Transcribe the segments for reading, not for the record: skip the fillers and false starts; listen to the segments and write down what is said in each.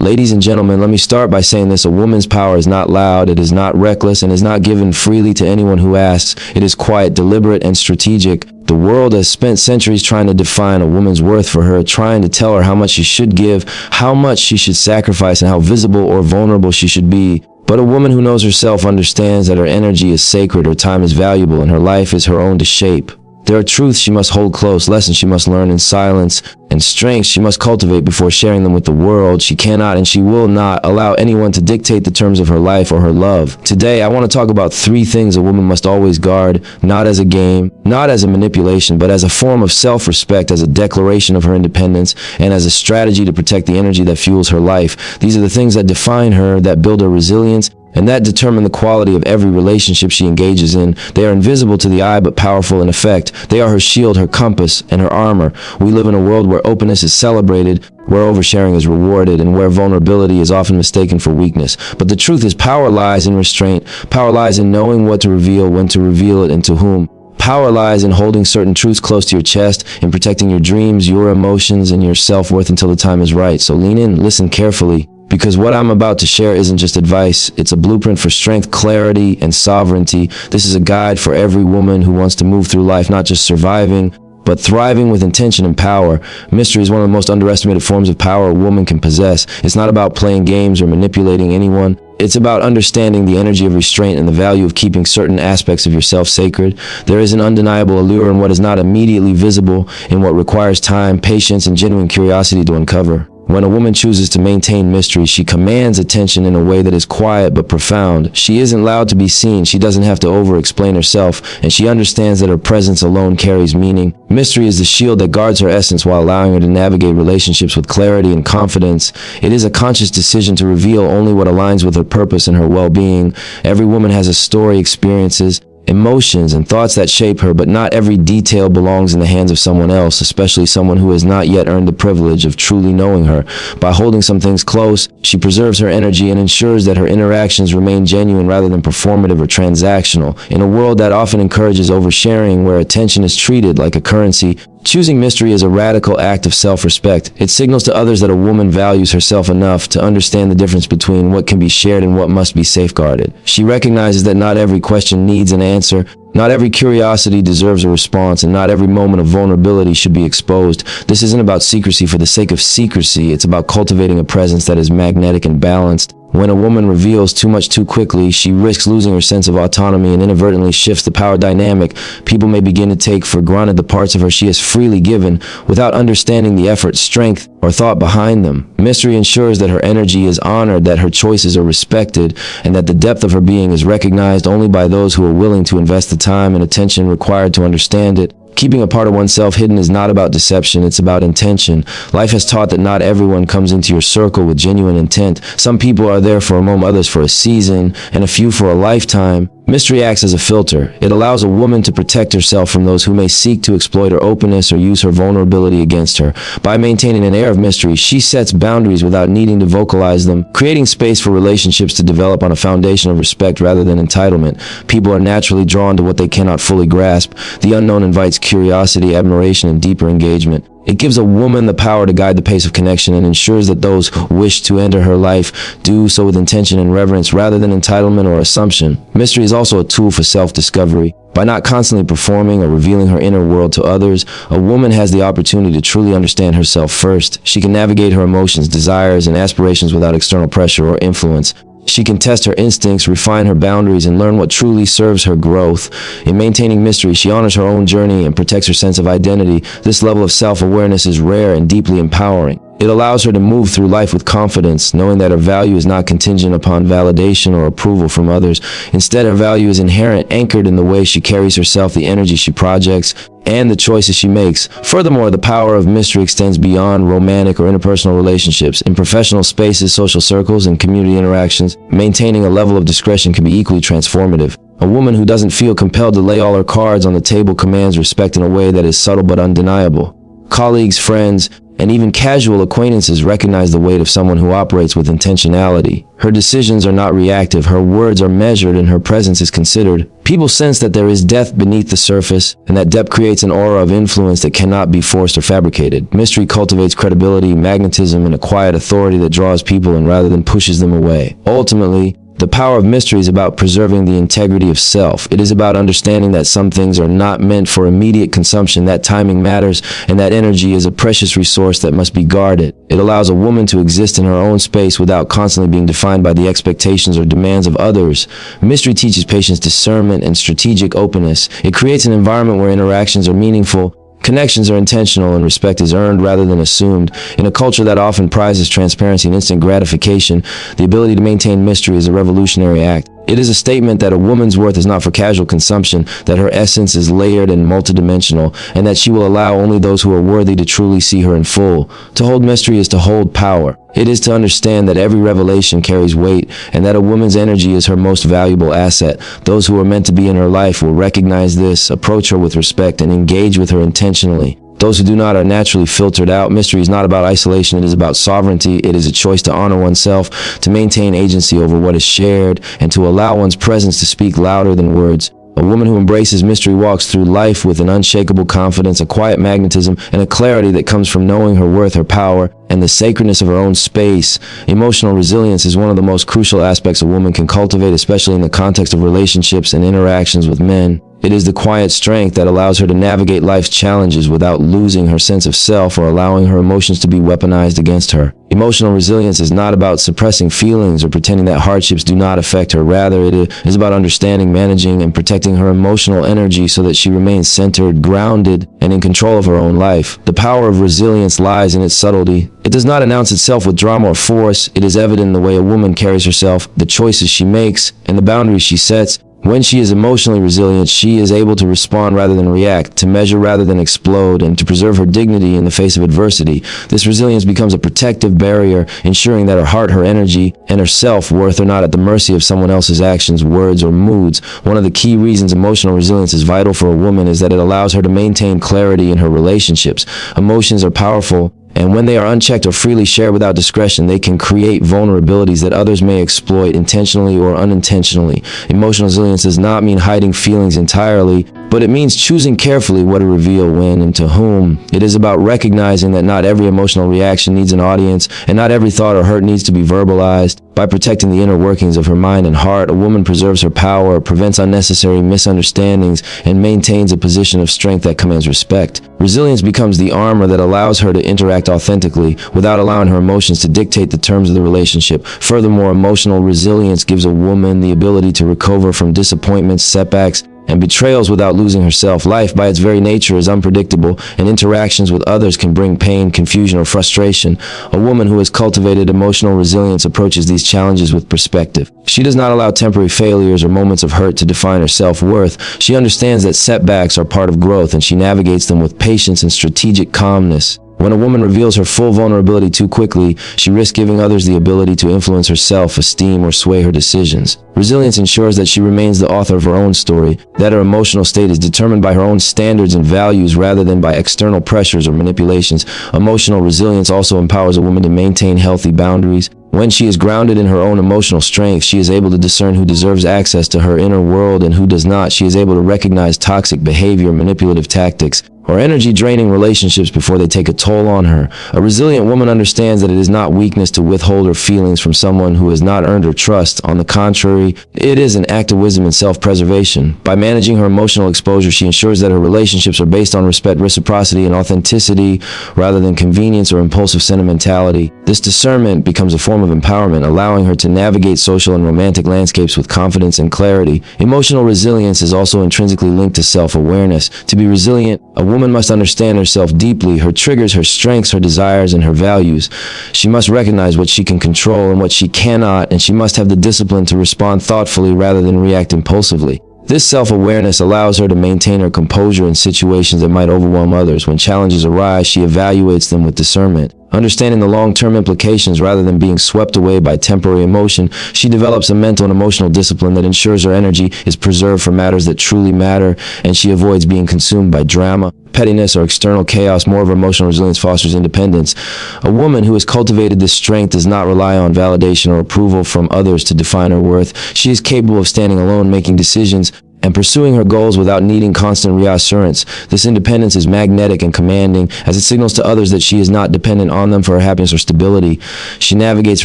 Ladies and gentlemen, let me start by saying this. A woman's power is not loud, it is not reckless, and is not given freely to anyone who asks. It is quiet, deliberate, and strategic. The world has spent centuries trying to define a woman's worth for her, trying to tell her how much she should give, how much she should sacrifice, and how visible or vulnerable she should be. But a woman who knows herself understands that her energy is sacred, her time is valuable, and her life is her own to shape. There are truths she must hold close, lessons she must learn in silence, and strengths she must cultivate before sharing them with the world. She cannot and she will not allow anyone to dictate the terms of her life or her love. Today, I want to talk about 3 things a woman must always guard, not as a game, not as a manipulation, but as a form of self-respect, as a declaration of her independence, and as a strategy to protect the energy that fuels her life. These are the things that define her, that build her resilience, and that determine the quality of every relationship she engages in. They are invisible to the eye, but powerful in effect. They are her shield, her compass, and her armor. We live in a world where openness is celebrated, where oversharing is rewarded, and where vulnerability is often mistaken for weakness. But the truth is, power lies in restraint. Power lies in knowing what to reveal, when to reveal it, and to whom. Power lies in holding certain truths close to your chest, in protecting your dreams, your emotions, and your self-worth until the time is right. So lean in, listen carefully, because what I'm about to share isn't just advice. It's a blueprint for strength, clarity, and sovereignty. This is a guide for every woman who wants to move through life, not just surviving, but thriving with intention and power. Mystery is one of the most underestimated forms of power a woman can possess. It's not about playing games or manipulating anyone. It's about understanding the energy of restraint and the value of keeping certain aspects of yourself sacred. There is an undeniable allure in what is not immediately visible, in what requires time, patience, and genuine curiosity to uncover. When a woman chooses to maintain mystery, she commands attention in a way that is quiet but profound. She isn't loud to be seen, she doesn't have to over-explain herself, and she understands that her presence alone carries meaning. Mystery is the shield that guards her essence while allowing her to navigate relationships with clarity and confidence. It is a conscious decision to reveal only what aligns with her purpose and her well-being. Every woman has a story, experiences, emotions, and thoughts that shape her, but not every detail belongs in the hands of someone else, especially someone who has not yet earned the privilege of truly knowing her. By holding some things close, she preserves her energy and ensures that her interactions remain genuine rather than performative or transactional. In a world that often encourages oversharing, where attention is treated like a currency, choosing mystery is a radical act of self-respect. It signals to others that a woman values herself enough to understand the difference between what can be shared and what must be safeguarded. She recognizes that not every question needs an answer, not every curiosity deserves a response, and not every moment of vulnerability should be exposed. This isn't about secrecy for the sake of secrecy. It's about cultivating a presence that is magnetic and balanced. When a woman reveals too much too quickly, she risks losing her sense of autonomy and inadvertently shifts the power dynamic. People may begin to take for granted the parts of her she has freely given, without understanding the effort, strength, or thought behind them. Mystery ensures that her energy is honored, that her choices are respected, and that the depth of her being is recognized only by those who are willing to invest the time and attention required to understand it. Keeping a part of oneself hidden is not about deception, it's about intention. Life has taught that not everyone comes into your circle with genuine intent. Some people are there for a moment, others for a season, and a few for a lifetime. Mystery acts as a filter. It allows a woman to protect herself from those who may seek to exploit her openness or use her vulnerability against her. By maintaining an air of mystery, she sets boundaries without needing to vocalize them, creating space for relationships to develop on a foundation of respect rather than entitlement. People are naturally drawn to what they cannot fully grasp. The unknown invites curiosity, admiration, and deeper engagement. It gives a woman the power to guide the pace of connection and ensures that those who wish to enter her life do so with intention and reverence rather than entitlement or assumption. Mystery is also a tool for self-discovery. By not constantly performing or revealing her inner world to others, a woman has the opportunity to truly understand herself first. She can navigate her emotions, desires, and aspirations without external pressure or influence. She can test her instincts, refine her boundaries, and learn what truly serves her growth. In maintaining mystery, she honors her own journey and protects her sense of identity. This level of self-awareness is rare and deeply empowering. It allows her to move through life with confidence, knowing that her value is not contingent upon validation or approval from others. Instead, her value is inherent, anchored in the way she carries herself, the energy she projects, and the choices she makes. Furthermore, the power of mystery extends beyond romantic or interpersonal relationships. In professional spaces, social circles, and community interactions, maintaining a level of discretion can be equally transformative. A woman who doesn't feel compelled to lay all her cards on the table commands respect in a way that is subtle but undeniable. Colleagues, friends, and even casual acquaintances recognize the weight of someone who operates with intentionality. Her decisions are not reactive, her words are measured, and her presence is considered. People sense that there is depth beneath the surface, and that depth creates an aura of influence that cannot be forced or fabricated. Mystery cultivates credibility, magnetism, and a quiet authority that draws people in rather than pushes them away. Ultimately, the power of mystery is about preserving the integrity of self. It is about understanding that some things are not meant for immediate consumption, that timing matters, and that energy is a precious resource that must be guarded. It allows a woman to exist in her own space without constantly being defined by the expectations or demands of others. Mystery teaches patience, discernment, and strategic openness. It creates an environment where interactions are meaningful, connections are intentional, and respect is earned rather than assumed. In a culture that often prizes transparency and instant gratification, the ability to maintain mystery is a revolutionary act. It is a statement that a woman's worth is not for casual consumption, that her essence is layered and multidimensional, and that she will allow only those who are worthy to truly see her in full. To hold mystery is to hold power. It is to understand that every revelation carries weight, and that a woman's energy is her most valuable asset. Those who are meant to be in her life will recognize this, approach her with respect, and engage with her intentionally. Those who do not are naturally filtered out. Mystery is not about isolation, it is about sovereignty. It is a choice to honor oneself, to maintain agency over what is shared, and to allow one's presence to speak louder than words. A woman who embraces mystery walks through life with an unshakable confidence, a quiet magnetism, and a clarity that comes from knowing her worth, her power, and the sacredness of her own space. Emotional resilience is one of the most crucial aspects a woman can cultivate, especially in the context of relationships and interactions with men. It is the quiet strength that allows her to navigate life's challenges without losing her sense of self or allowing her emotions to be weaponized against her. Emotional resilience is not about suppressing feelings or pretending that hardships do not affect her. Rather, it is about understanding, managing, and protecting her emotional energy so that she remains centered, grounded, and in control of her own life. The power of resilience lies in its subtlety. It does not announce itself with drama or force. It is evident in the way a woman carries herself, the choices she makes, and the boundaries she sets. When she is emotionally resilient, she is able to respond rather than react, to measure rather than explode, and to preserve her dignity in the face of adversity. This resilience becomes a protective barrier, ensuring that her heart, her energy, and her self-worth are not at the mercy of someone else's actions, words, or moods. One of the key reasons emotional resilience is vital for a woman is that it allows her to maintain clarity in her relationships. Emotions are powerful, and when they are unchecked or freely shared without discretion, they can create vulnerabilities that others may exploit intentionally or unintentionally. Emotional resilience does not mean hiding feelings entirely, but it means choosing carefully what to reveal, when, and to whom. It is about recognizing that not every emotional reaction needs an audience, and not every thought or hurt needs to be verbalized. By protecting the inner workings of her mind and heart, a woman preserves her power, prevents unnecessary misunderstandings, and maintains a position of strength that commands respect. Resilience becomes the armor that allows her to interact authentically, without allowing her emotions to dictate the terms of the relationship. Furthermore, emotional resilience gives a woman the ability to recover from disappointments, setbacks, and betrayals without losing herself. Life, by its very nature, is unpredictable, and interactions with others can bring pain, confusion, or frustration. A woman who has cultivated emotional resilience approaches these challenges with perspective. She does not allow temporary failures or moments of hurt to define her self-worth. She understands that setbacks are part of growth, and she navigates them with patience and strategic calmness. When a woman reveals her full vulnerability too quickly, she risks giving others the ability to influence her self-esteem or sway her decisions. Resilience ensures that she remains the author of her own story, that her emotional state is determined by her own standards and values rather than by external pressures or manipulations. Emotional resilience also empowers a woman to maintain healthy boundaries. When she is grounded in her own emotional strength, she is able to discern who deserves access to her inner world and who does not. She is able to recognize toxic behavior, manipulative tactics, or energy-draining relationships before they take a toll on her. A resilient woman understands that it is not weakness to withhold her feelings from someone who has not earned her trust. On the contrary, it is an act of wisdom and self-preservation. By managing her emotional exposure, she ensures that her relationships are based on respect, reciprocity, and authenticity rather than convenience or impulsive sentimentality. This discernment becomes a form of empowerment, allowing her to navigate social and romantic landscapes with confidence and clarity. Emotional resilience is also intrinsically linked to self-awareness. To be resilient, a woman must understand herself deeply, her triggers, her strengths, her desires, and her values. She must recognize what she can control and what she cannot, and she must have the discipline to respond thoughtfully rather than react impulsively. This self-awareness allows her to maintain her composure in situations that might overwhelm others. When challenges arise, she evaluates them with discernment. Understanding the long-term implications rather than being swept away by temporary emotion, she develops a mental and emotional discipline that ensures her energy is preserved for matters that truly matter, and she avoids being consumed by drama, pettiness, or external chaos. More of her emotional resilience fosters independence. A woman who has cultivated this strength does not rely on validation or approval from others to define her worth. She is capable of standing alone, making decisions, and pursuing her goals without needing constant reassurance. This independence is magnetic and commanding, as it signals to others that she is not dependent on them for her happiness or stability. She navigates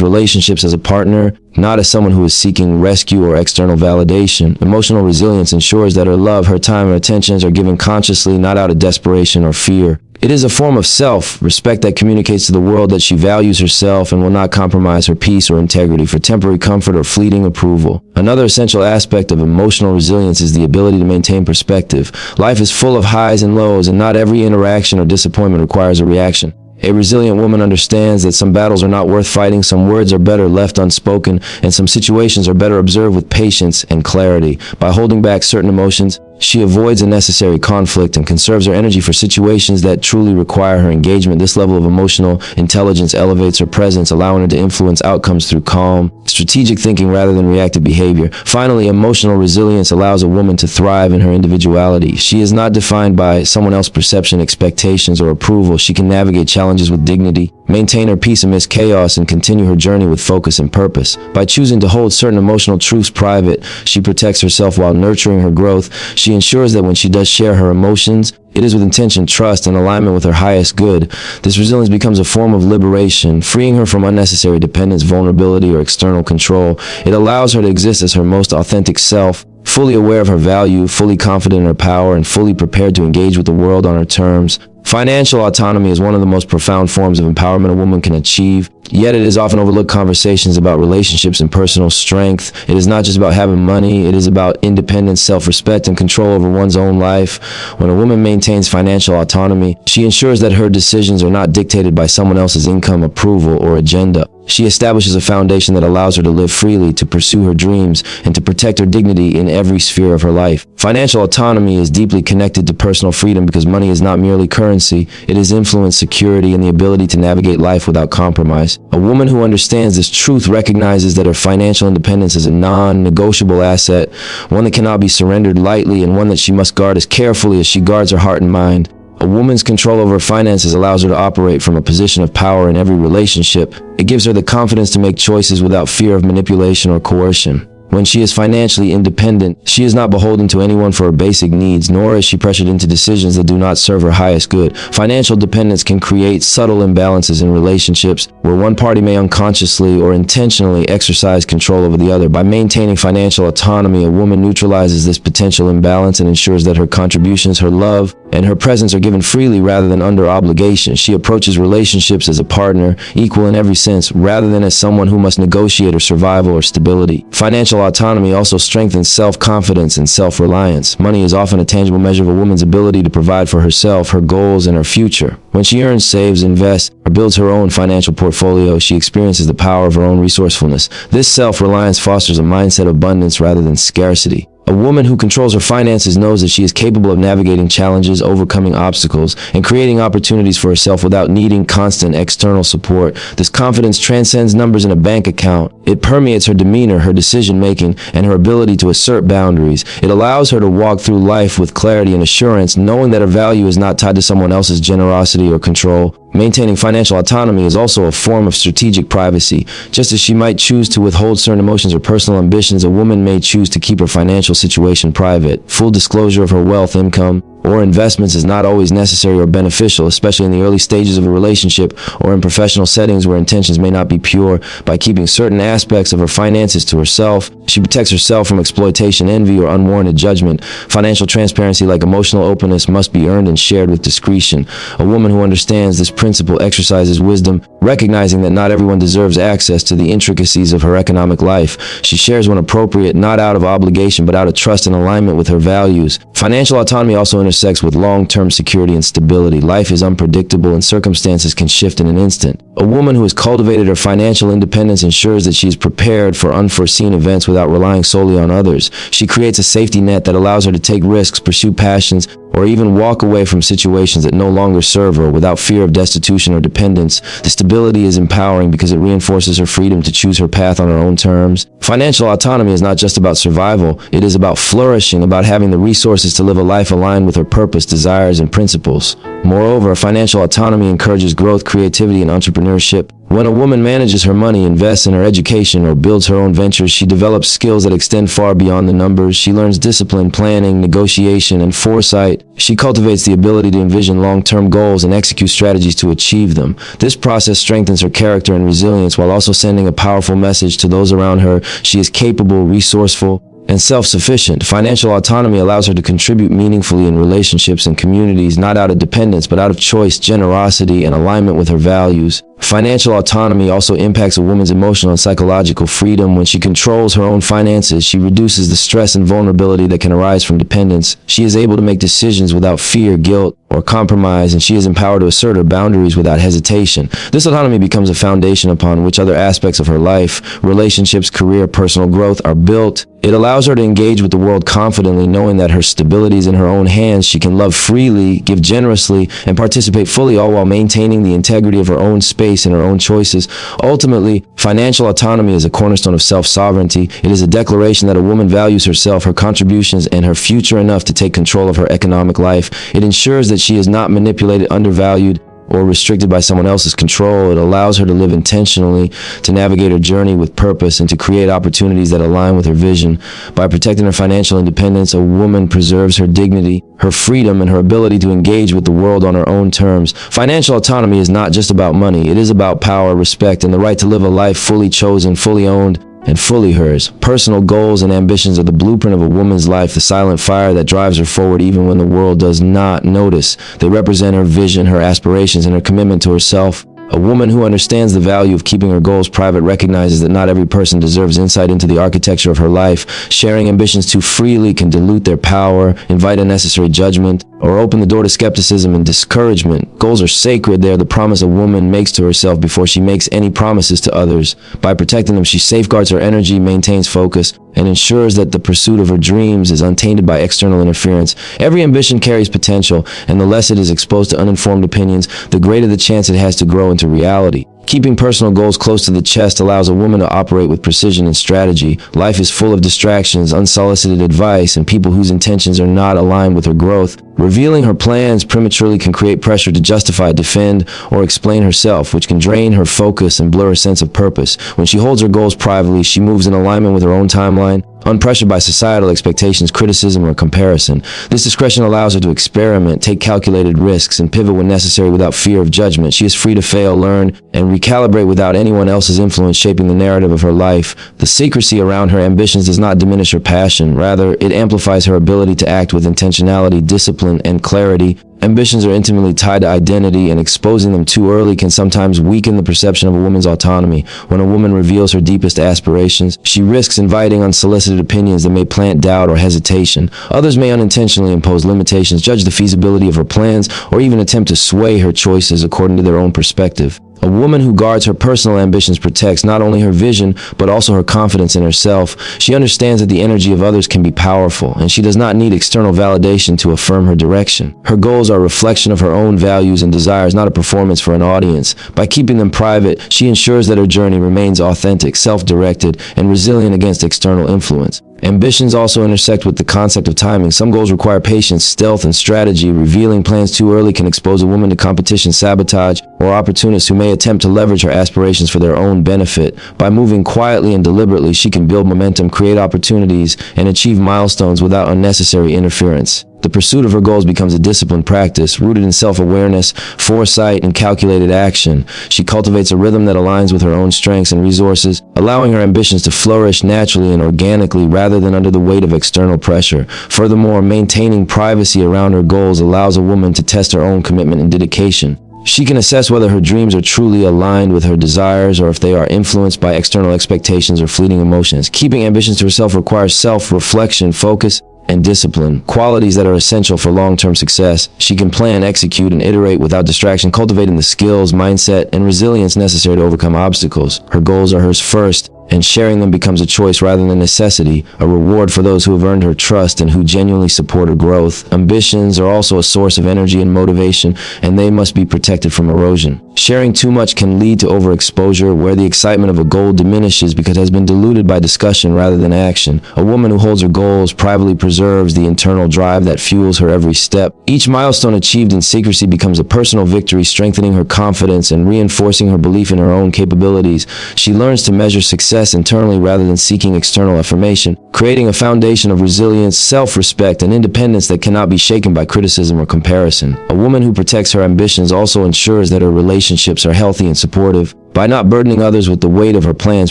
relationships as a partner, not as someone who is seeking rescue or external validation. Emotional resilience ensures that her love, her time, and attentions are given consciously, not out of desperation or fear. It is a form of self-respect that communicates to the world that she values herself and will not compromise her peace or integrity for temporary comfort or fleeting approval. Another essential aspect of emotional resilience is the ability to maintain perspective. Life is full of highs and lows, and not every interaction or disappointment requires a reaction. A resilient woman understands that some battles are not worth fighting, some words are better left unspoken, and some situations are better observed with patience and clarity. By holding back certain emotions, she avoids unnecessary conflict and conserves her energy for situations that truly require her engagement. This level of emotional intelligence elevates her presence, allowing her to influence outcomes through calm, strategic thinking rather than reactive behavior. Finally, emotional resilience allows a woman to thrive in her individuality. She is not defined by someone else's perception, expectations, or approval. She can navigate challenges with dignity, maintain her peace amidst chaos, and continue her journey with focus and purpose. By choosing to hold certain emotional truths private, she protects herself while nurturing her growth. She ensures that when she does share her emotions, it is with intention, trust, and alignment with her highest good. This resilience becomes a form of liberation, freeing her from unnecessary dependence, vulnerability, or external control. It allows her to exist as her most authentic self, fully aware of her value, fully confident in her power, and fully prepared to engage with the world on her terms. Financial autonomy is one of the most profound forms of empowerment a woman can achieve, yet it is often overlooked. Conversations about relationships and personal strength. It is not just about having money, it is about independence, self-respect, and control over one's own life. When a woman maintains financial autonomy, she ensures that her decisions are not dictated by someone else's income, approval, or agenda. She establishes a foundation that allows her to live freely, to pursue her dreams, and to protect her dignity in every sphere of her life. Financial autonomy is deeply connected to personal freedom because money is not merely currency. It is influence, security, and the ability to navigate life without compromise. A woman who understands this truth recognizes that her financial independence is a non-negotiable asset, one that cannot be surrendered lightly, and one that she must guard as carefully as she guards her heart and mind. A woman's control over her finances allows her to operate from a position of power in every relationship. It gives her the confidence to make choices without fear of manipulation or coercion. When she is financially independent, she is not beholden to anyone for her basic needs, nor is she pressured into decisions that do not serve her highest good. Financial dependence can create subtle imbalances in relationships, where one party may unconsciously or intentionally exercise control over the other. By maintaining financial autonomy, a woman neutralizes this potential imbalance and ensures that her contributions, her love, and her presence are given freely rather than under obligation. She approaches relationships as a partner, equal in every sense, rather than as someone who must negotiate her survival or stability. Financial autonomy also strengthens self-confidence and self-reliance. Money is often a tangible measure of a woman's ability to provide for herself, her goals, and her future. When she earns, saves, invests, or builds her own financial portfolio, she experiences the power of her own resourcefulness. This self-reliance fosters a mindset of abundance rather than scarcity. A woman who controls her finances knows that she is capable of navigating challenges, overcoming obstacles, and creating opportunities for herself without needing constant external support. This confidence transcends numbers in a bank account. It permeates her demeanor, her decision-making, and her ability to assert boundaries. It allows her to walk through life with clarity and assurance, knowing that her value is not tied to someone else's generosity or control. Maintaining financial autonomy is also a form of strategic privacy. Just as she might choose to withhold certain emotions or personal ambitions, a woman may choose to keep her financial situation private. Full disclosure of her wealth, income, or investments is not always necessary or beneficial, especially in the early stages of a relationship or in professional settings where intentions may not be pure. By keeping certain aspects of her finances to herself, she protects herself from exploitation, envy, or unwarranted judgment. Financial transparency, like emotional openness, must be earned and shared with discretion. A woman who understands this principle exercises wisdom, recognizing that not everyone deserves access to the intricacies of her economic life. She shares when appropriate, not out of obligation, but out of trust and alignment with her values. Financial autonomy also intersects with long-term security and stability. Life is unpredictable and circumstances can shift in an instant. A woman who has cultivated her financial independence ensures that she is prepared for unforeseen events without relying solely on others. She creates a safety net that allows her to take risks, pursue passions, or even walk away from situations that no longer serve her without fear of destitution or dependence. The stability is empowering because it reinforces her freedom to choose her path on her own terms. Financial autonomy is not just about survival, it is about flourishing, about having the resources to live a life aligned with her purpose, desires, and principles. Moreover, financial autonomy encourages growth, creativity, and entrepreneurship. When a woman manages her money, invests in her education, or builds her own ventures, she develops skills that extend far beyond the numbers. She learns discipline, planning, negotiation, and foresight. She cultivates the ability to envision long-term goals and execute strategies to achieve them. This process strengthens her character and resilience while also sending a powerful message to those around her. She is capable, resourceful, and self-sufficient. Financial autonomy allows her to contribute meaningfully in relationships and communities, not out of dependence, but out of choice, generosity, and alignment with her values. Financial autonomy also impacts a woman's emotional and psychological freedom. When she controls her own finances, she reduces the stress and vulnerability that can arise from dependence. She is able to make decisions without fear, guilt, or compromise, and she is empowered to assert her boundaries without hesitation. This autonomy becomes a foundation upon which other aspects of her life, relationships, career, personal growth are built. It allows her to engage with the world confidently, knowing that her stability is in her own hands. She can love freely, give generously, and participate fully, all while maintaining the integrity of her own space and her own choices. Ultimately, financial autonomy is a cornerstone of self-sovereignty. It is a declaration that a woman values herself, her contributions, and her future enough to take control of her economic life. It ensures that she is not manipulated, undervalued, or restricted by someone else's control. It allows her to live intentionally, to navigate her journey with purpose, and to create opportunities that align with her vision. By protecting her financial independence, a woman preserves her dignity, her freedom, and her ability to engage with the world on her own terms. Financial autonomy is not just about money. It is about power, respect, and the right to live a life fully chosen, fully owned, and fully hers. Personal goals and ambitions are the blueprint of a woman's life, the silent fire that drives her forward even when the world does not notice. They represent her vision, her aspirations, and her commitment to herself. A woman who understands the value of keeping her goals private recognizes that not every person deserves insight into the architecture of her life. Sharing ambitions too freely can dilute their power, invite unnecessary judgment, or open the door to skepticism and discouragement. Goals are sacred. They are the promise a woman makes to herself before she makes any promises to others. By protecting them, she safeguards her energy, maintains focus, and ensures that the pursuit of her dreams is untainted by external interference. Every ambition carries potential, and the less it is exposed to uninformed opinions, the greater the chance it has to grow into reality. Keeping personal goals close to the chest allows a woman to operate with precision and strategy. Life is full of distractions, unsolicited advice, and people whose intentions are not aligned with her growth. Revealing her plans prematurely can create pressure to justify, defend, or explain herself, which can drain her focus and blur her sense of purpose. When she holds her goals privately, she moves in alignment with her own timeline, unpressured by societal expectations, criticism, or comparison. This discretion allows her to experiment, take calculated risks, and pivot when necessary without fear of judgment. She is free to fail, learn, and recalibrate without anyone else's influence shaping the narrative of her life. The secrecy around her ambitions does not diminish her passion. Rather, it amplifies her ability to act with intentionality, discipline, and clarity. Ambitions are intimately tied to identity, and exposing them too early can sometimes weaken the perception of a woman's autonomy. When a woman reveals her deepest aspirations, she risks inviting unsolicited opinions that may plant doubt or hesitation. Others may unintentionally impose limitations, judge the feasibility of her plans, or even attempt to sway her choices according to their own perspective. A woman who guards her personal ambitions protects not only her vision, but also her confidence in herself. She understands that the energy of others can be powerful, and she does not need external validation to affirm her direction. Her goals are a reflection of her own values and desires, not a performance for an audience. By keeping them private, she ensures that her journey remains authentic, self-directed, and resilient against external influence. Ambitions also intersect with the concept of timing. Some goals require patience, stealth, and strategy. Revealing plans too early can expose a woman to competition, sabotage, or opportunists who may attempt to leverage her aspirations for their own benefit. By moving quietly and deliberately, she can build momentum, create opportunities, and achieve milestones without unnecessary interference. The pursuit of her goals becomes a disciplined practice, rooted in self-awareness, foresight, and calculated action. She cultivates a rhythm that aligns with her own strengths and resources, allowing her ambitions to flourish naturally and organically rather than under the weight of external pressure. Furthermore, maintaining privacy around her goals allows a woman to test her own commitment and dedication. She can assess whether her dreams are truly aligned with her desires or if they are influenced by external expectations or fleeting emotions. Keeping ambitions to herself requires self-reflection, focus, and discipline, qualities that are essential for long-term success. She can plan, execute, and iterate without distraction, cultivating the skills, mindset, and resilience necessary to overcome obstacles. Her goals are hers first, and sharing them becomes a choice rather than a necessity, a reward for those who have earned her trust and who genuinely support her growth. Ambitions are also a source of energy and motivation, and they must be protected from erosion. Sharing too much can lead to overexposure, where the excitement of a goal diminishes because it has been diluted by discussion rather than action. A woman who holds her goals privately preserves the internal drive that fuels her every step. Each milestone achieved in secrecy becomes a personal victory, strengthening her confidence and reinforcing her belief in her own capabilities. She learns to measure success internally rather than seeking external affirmation, creating a foundation of resilience, self-respect, and independence that cannot be shaken by criticism or comparison. A woman who protects her ambitions also ensures that her relationships are healthy and supportive. By not burdening others with the weight of her plans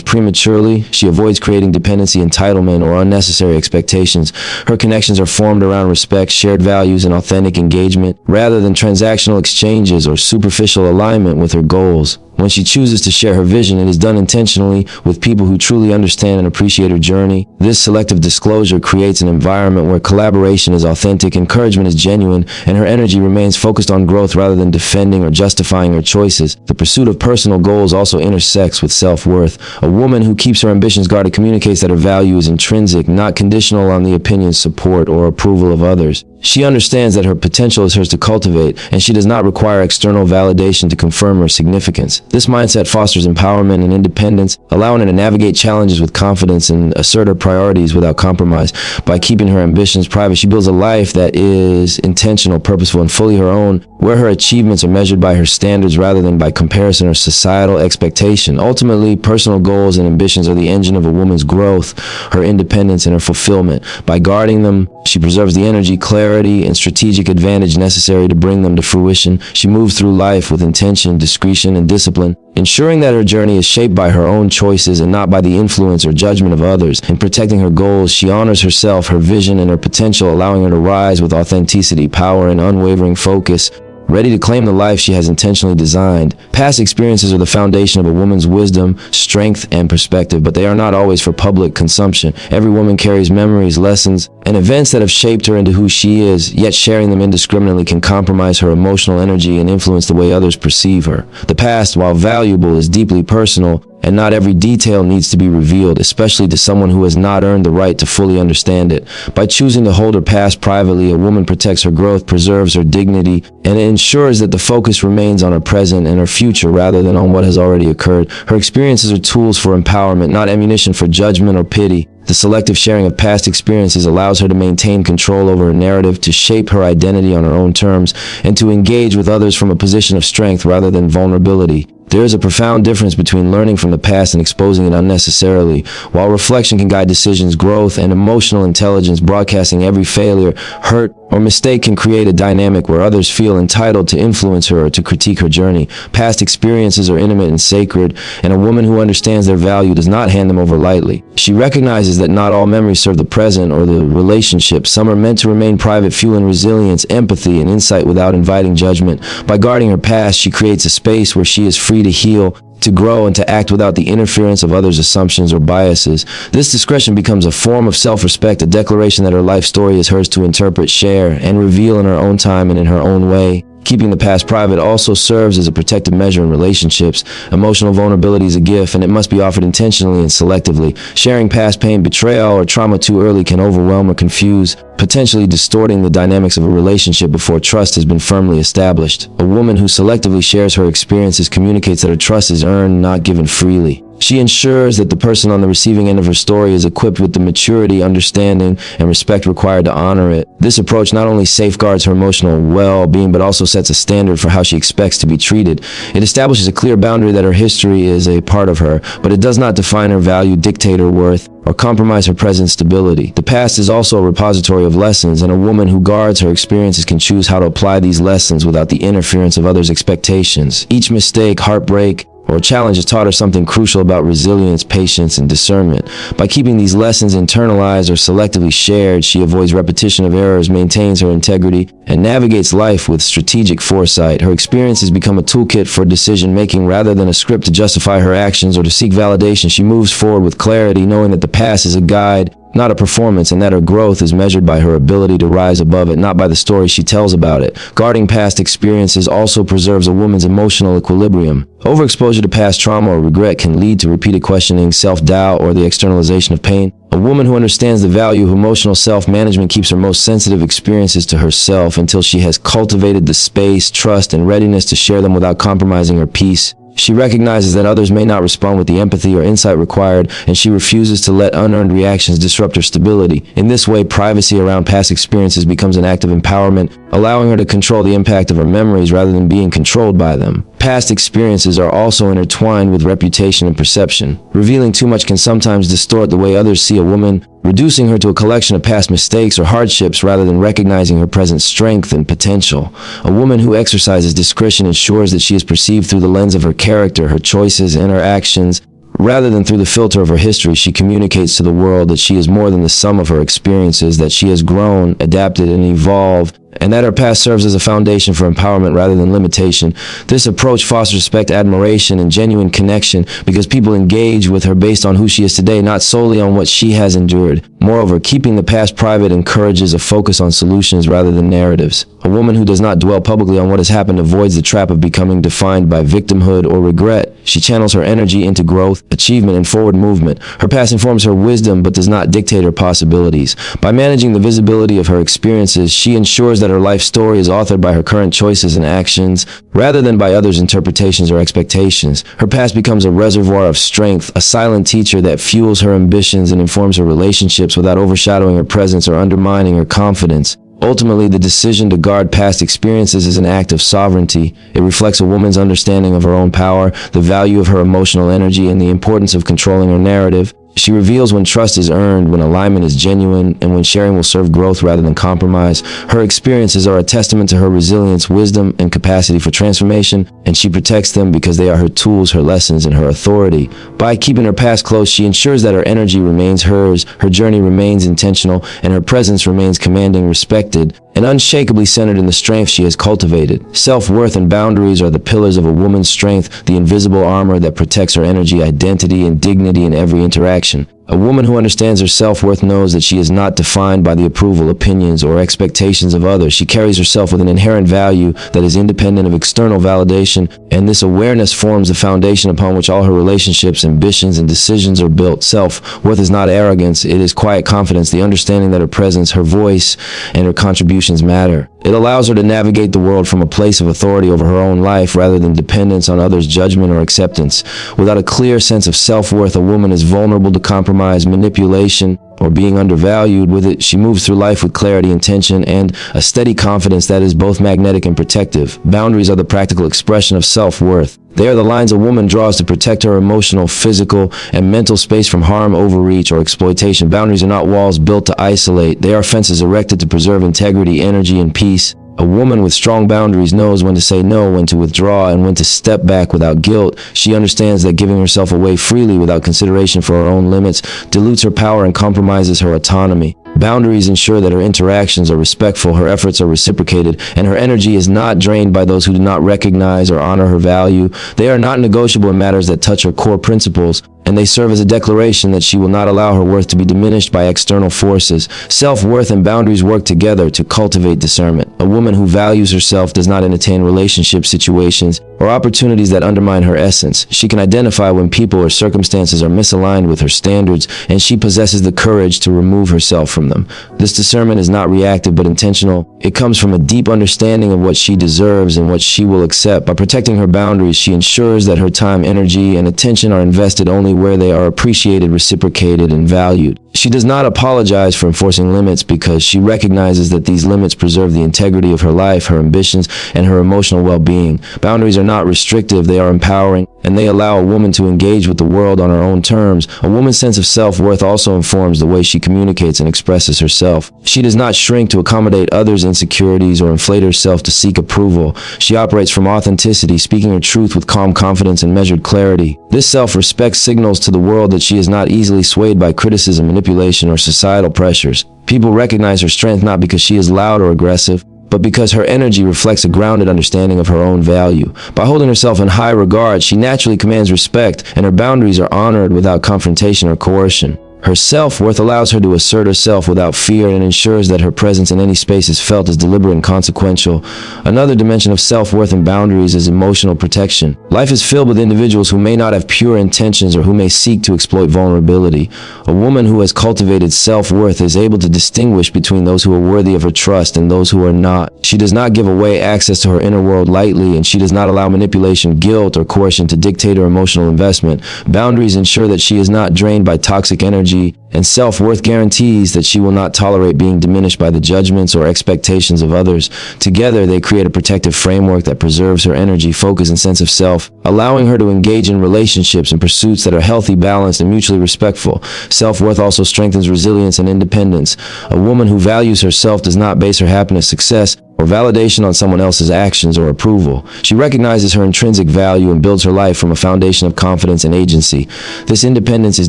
prematurely, she avoids creating dependency, entitlement, or unnecessary expectations. Her connections are formed around respect, shared values, and authentic engagement, rather than transactional exchanges or superficial alignment with her goals. When she chooses to share her vision, it is done intentionally with people who truly understand and appreciate her journey. This selective disclosure creates an environment where collaboration is authentic, encouragement is genuine, and her energy remains focused on growth rather than defending or justifying her choices. The pursuit of personal goals also intersects with self-worth. A woman who keeps her ambitions guarded communicates that her value is intrinsic, not conditional on the opinions, support, or approval of others. She understands that her potential is hers to cultivate, and she does not require external validation to confirm her significance. This mindset fosters empowerment and independence, allowing her to navigate challenges with confidence and assert her priorities without compromise. By keeping her ambitions private, she builds a life that is intentional, purposeful, and fully her own, where her achievements are measured by her standards rather than by comparison or societal expectation. Ultimately, personal goals and ambitions are the engine of a woman's growth, her independence, and her fulfillment. By guarding them, she preserves the energy, clarity, and strategic advantage necessary to bring them to fruition. She moves through life with intention, discretion, and discipline, ensuring that her journey is shaped by her own choices and not by the influence or judgment of others. In protecting her goals, she honors herself, her vision, and her potential, allowing her to rise with authenticity, power, and unwavering focus, ready to claim the life she has intentionally designed. Past experiences are the foundation of a woman's wisdom, strength, and perspective, but they are not always for public consumption. Every woman carries memories, lessons, and events that have shaped her into who she is, yet sharing them indiscriminately can compromise her emotional energy and influence the way others perceive her. The past, while valuable, is deeply personal, and not every detail needs to be revealed, especially to someone who has not earned the right to fully understand it. By choosing to hold her past privately, a woman protects her growth, preserves her dignity, and ensures that the focus remains on her present and her future rather than on what has already occurred. Her experiences are tools for empowerment, not ammunition for judgment or pity. The selective sharing of past experiences allows her to maintain control over her narrative, to shape her identity on her own terms, and to engage with others from a position of strength rather than vulnerability. There is a profound difference between learning from the past and exposing it unnecessarily. While reflection can guide decisions, growth and emotional intelligence, broadcasting every failure, hurt, or mistake can create a dynamic where others feel entitled to influence her or to critique her journey. Past experiences are intimate and sacred, and a woman who understands their value does not hand them over lightly. She recognizes that not all memories serve the present or the relationship. Some are meant to remain private, fueling resilience, empathy, and insight without inviting judgment. By guarding her past, she creates a space where she is free to heal, to grow, and to act without the interference of others' assumptions or biases. This discretion becomes a form of self-respect, a declaration that her life story is hers to interpret, share, and reveal in her own time and in her own way. Keeping the past private also serves as a protective measure in relationships. Emotional vulnerability is a gift, and it must be offered intentionally and selectively. Sharing past pain, betrayal, or trauma too early can overwhelm or confuse, potentially distorting the dynamics of a relationship before trust has been firmly established. A woman who selectively shares her experiences communicates that her trust is earned, not given freely. She ensures that the person on the receiving end of her story is equipped with the maturity, understanding, and respect required to honor it. This approach not only safeguards her emotional well-being, but also sets a standard for how she expects to be treated. It establishes a clear boundary that her history is a part of her, but it does not define her value, dictate her worth, or compromise her present stability. The past is also a repository of lessons, and a woman who guards her experiences can choose how to apply these lessons without the interference of others' expectations. Each mistake, heartbreak, or challenge has taught her something crucial about resilience, patience, and discernment. By keeping these lessons internalized or selectively shared, she avoids repetition of errors, maintains her integrity, and navigates life with strategic foresight. Her experiences become a toolkit for decision-making rather than a script to justify her actions or to seek validation. She moves forward with clarity, knowing that the past is a guide, not a performance, and that her growth is measured by her ability to rise above it, not by the story she tells about it. Guarding past experiences also preserves a woman's emotional equilibrium. Overexposure to past trauma or regret can lead to repeated questioning, self-doubt, or the externalization of pain. A woman who understands the value of emotional self-management keeps her most sensitive experiences to herself until she has cultivated the space, trust, and readiness to share them without compromising her peace. She recognizes that others may not respond with the empathy or insight required, and she refuses to let unearned reactions disrupt her stability. In this way, privacy around past experiences becomes an act of empowerment, allowing her to control the impact of her memories rather than being controlled by them. Past experiences are also intertwined with reputation and perception. Revealing too much can sometimes distort the way others see a woman, reducing her to a collection of past mistakes or hardships rather than recognizing her present strength and potential. A woman who exercises discretion ensures that she is perceived through the lens of her character, her choices, and her actions. Rather than through the filter of her history, she communicates to the world that she is more than the sum of her experiences, that she has grown, adapted, and evolved, and that her past serves as a foundation for empowerment rather than limitation. This approach fosters respect, admiration, and genuine connection because people engage with her based on who she is today, not solely on what she has endured. Moreover, keeping the past private encourages a focus on solutions rather than narratives. A woman who does not dwell publicly on what has happened avoids the trap of becoming defined by victimhood or regret. She channels her energy into growth, achievement, and forward movement. Her past informs her wisdom but does not dictate her possibilities. By managing the visibility of her experiences, she ensures that her life story is authored by her current choices and actions, rather than by others' interpretations or expectations. Her past becomes a reservoir of strength, a silent teacher that fuels her ambitions and informs her relationships without overshadowing her presence or undermining her confidence. Ultimately, the decision to guard past experiences is an act of sovereignty. It reflects a woman's understanding of her own power, the value of her emotional energy, and the importance of controlling her narrative. She reveals when trust is earned, when alignment is genuine, and when sharing will serve growth rather than compromise. Her experiences are a testament to her resilience, wisdom, and capacity for transformation, and she protects them because they are her tools, her lessons, and her authority. By keeping her past close, she ensures that her energy remains hers, her journey remains intentional, and her presence remains commanding, respected, and unshakably centered in the strength she has cultivated. Self-worth and boundaries are the pillars of a woman's strength, the invisible armor that protects her energy, identity, and dignity in every interaction. A woman who understands her self-worth knows that she is not defined by the approval, opinions, or expectations of others. She carries herself with an inherent value that is independent of external validation, and this awareness forms the foundation upon which all her relationships, ambitions, and decisions are built. Self-worth is not arrogance, it is quiet confidence, the understanding that her presence, her voice, and her contributions matter. It allows her to navigate the world from a place of authority over her own life rather than dependence on others' judgment or acceptance. Without a clear sense of self-worth, a woman is vulnerable to compromise, manipulation, or being undervalued. With it, she moves through life with clarity, intention, and a steady confidence that is both magnetic and protective. Boundaries are the practical expression of self-worth. They are the lines a woman draws to protect her emotional, physical, and mental space from harm, overreach, or exploitation. Boundaries are not walls built to isolate. They are fences erected to preserve integrity, energy, and peace. A woman with strong boundaries knows when to say no, when to withdraw, and when to step back without guilt. She understands that giving herself away freely without consideration for her own limits dilutes her power and compromises her autonomy. Boundaries ensure that her interactions are respectful, her efforts are reciprocated, and her energy is not drained by those who do not recognize or honor her value. They are not negotiable in matters that touch her core principles, and they serve as a declaration that she will not allow her worth to be diminished by external forces. Self-worth and boundaries work together to cultivate discernment. A woman who values herself does not entertain relationship situations or opportunities that undermine her essence. She can identify when people or circumstances are misaligned with her standards, and she possesses the courage to remove herself from them. This discernment is not reactive but intentional. It comes from a deep understanding of what she deserves and what she will accept. By protecting her boundaries, she ensures that her time, energy, and attention are invested only where they are appreciated, reciprocated, and valued. She does not apologize for enforcing limits because she recognizes that these limits preserve the integrity of her life, her ambitions, and her emotional well-being. Boundaries are not restrictive, they are empowering, and they allow a woman to engage with the world on her own terms. A woman's sense of self-worth also informs the way she communicates and expresses herself. She does not shrink to accommodate others' insecurities or inflate herself to seek approval. She operates from authenticity, speaking her truth with calm confidence and measured clarity. This self-respect signals to the world that she is not easily swayed by criticism, manipulation, or societal pressures. People recognize her strength not because she is loud or aggressive, but because her energy reflects a grounded understanding of her own value. By holding herself in high regard, she naturally commands respect, and her boundaries are honored without confrontation or coercion. Her self-worth allows her to assert herself without fear and ensures that her presence in any space is felt as deliberate and consequential. Another dimension of self-worth and boundaries is emotional protection. Life is filled with individuals who may not have pure intentions or who may seek to exploit vulnerability. A woman who has cultivated self-worth is able to distinguish between those who are worthy of her trust and those who are not. She does not give away access to her inner world lightly, and she does not allow manipulation, guilt, or coercion to dictate her emotional investment. Boundaries ensure that she is not drained by toxic energy, and self-worth guarantees that she will not tolerate being diminished by the judgments or expectations of others. Together, they create a protective framework that preserves her energy, focus, and sense of self, allowing her to engage in relationships and pursuits that are healthy, balanced, and mutually respectful. Self-worth also strengthens resilience and independence. A woman who values herself does not base her happiness, success, or validation on someone else's actions or approval. She recognizes her intrinsic value and builds her life from a foundation of confidence and agency. This independence is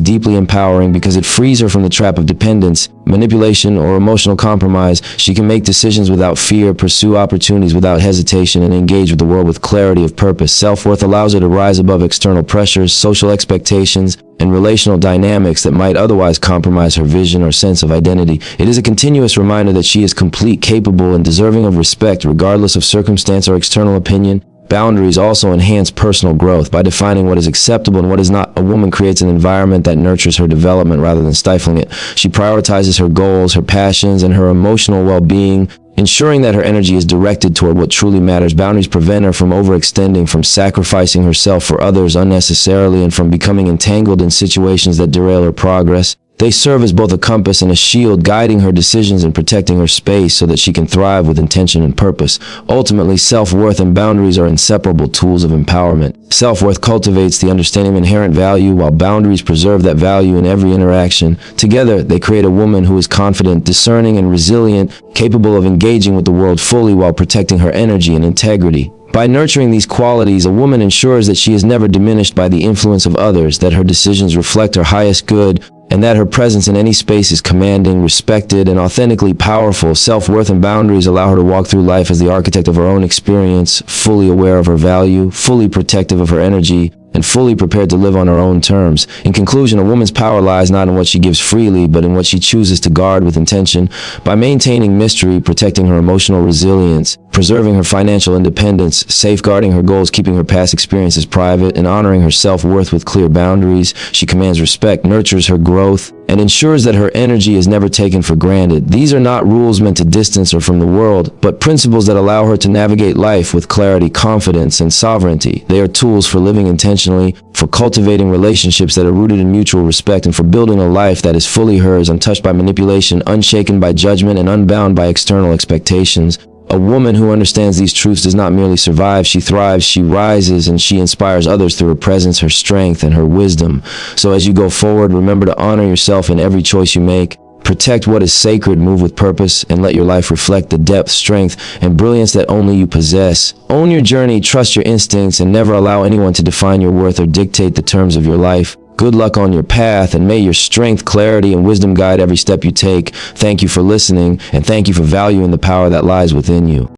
deeply empowering because it frees her from the trap of dependence, manipulation, or emotional compromise. She can make decisions without fear, pursue opportunities without hesitation, and engage with the world with clarity of purpose. Self-worth allows her to rise above external pressures, social expectations, and relational dynamics that might otherwise compromise her vision or sense of identity. It is a continuous reminder that she is complete, capable, and deserving of respect regardless of circumstance or external opinion. Boundaries also enhance personal growth. By defining what is acceptable and what is not, a woman creates an environment that nurtures her development rather than stifling it. She prioritizes her goals, her passions, and her emotional well-being, ensuring that her energy is directed toward what truly matters. Boundaries prevent her from overextending, from sacrificing herself for others unnecessarily, and from becoming entangled in situations that derail her progress. They serve as both a compass and a shield, guiding her decisions and protecting her space so that she can thrive with intention and purpose. Ultimately, self-worth and boundaries are inseparable tools of empowerment. Self-worth cultivates the understanding of inherent value, while boundaries preserve that value in every interaction. Together, they create a woman who is confident, discerning, and resilient, capable of engaging with the world fully while protecting her energy and integrity. By nurturing these qualities, a woman ensures that she is never diminished by the influence of others, that her decisions reflect her highest good, and that her presence in any space is commanding, respected, and authentically powerful. Self-worth and boundaries allow her to walk through life as the architect of her own experience, fully aware of her value, fully protective of her energy, and fully prepared to live on her own terms. In conclusion, a woman's power lies not in what she gives freely, but in what she chooses to guard with intention. By maintaining mystery, protecting her emotional resilience, preserving her financial independence, safeguarding her goals, keeping her past experiences private, and honoring her self-worth with clear boundaries, she commands respect, nurtures her growth, and ensures that her energy is never taken for granted. These are not rules meant to distance her from the world, but principles that allow her to navigate life with clarity, confidence, and sovereignty. They are tools for living intentionally, for cultivating relationships that are rooted in mutual respect, and for building a life that is fully hers, untouched by manipulation, unshaken by judgment, and unbound by external expectations. A woman who understands these truths does not merely survive, she thrives, she rises, and she inspires others through her presence, her strength, and her wisdom. So as you go forward, remember to honor yourself in every choice you make. Protect what is sacred, move with purpose, and let your life reflect the depth, strength, and brilliance that only you possess. Own your journey, trust your instincts, and never allow anyone to define your worth or dictate the terms of your life. Good luck on your path, and may your strength, clarity, and wisdom guide every step you take. Thank you for listening, and thank you for valuing the power that lies within you.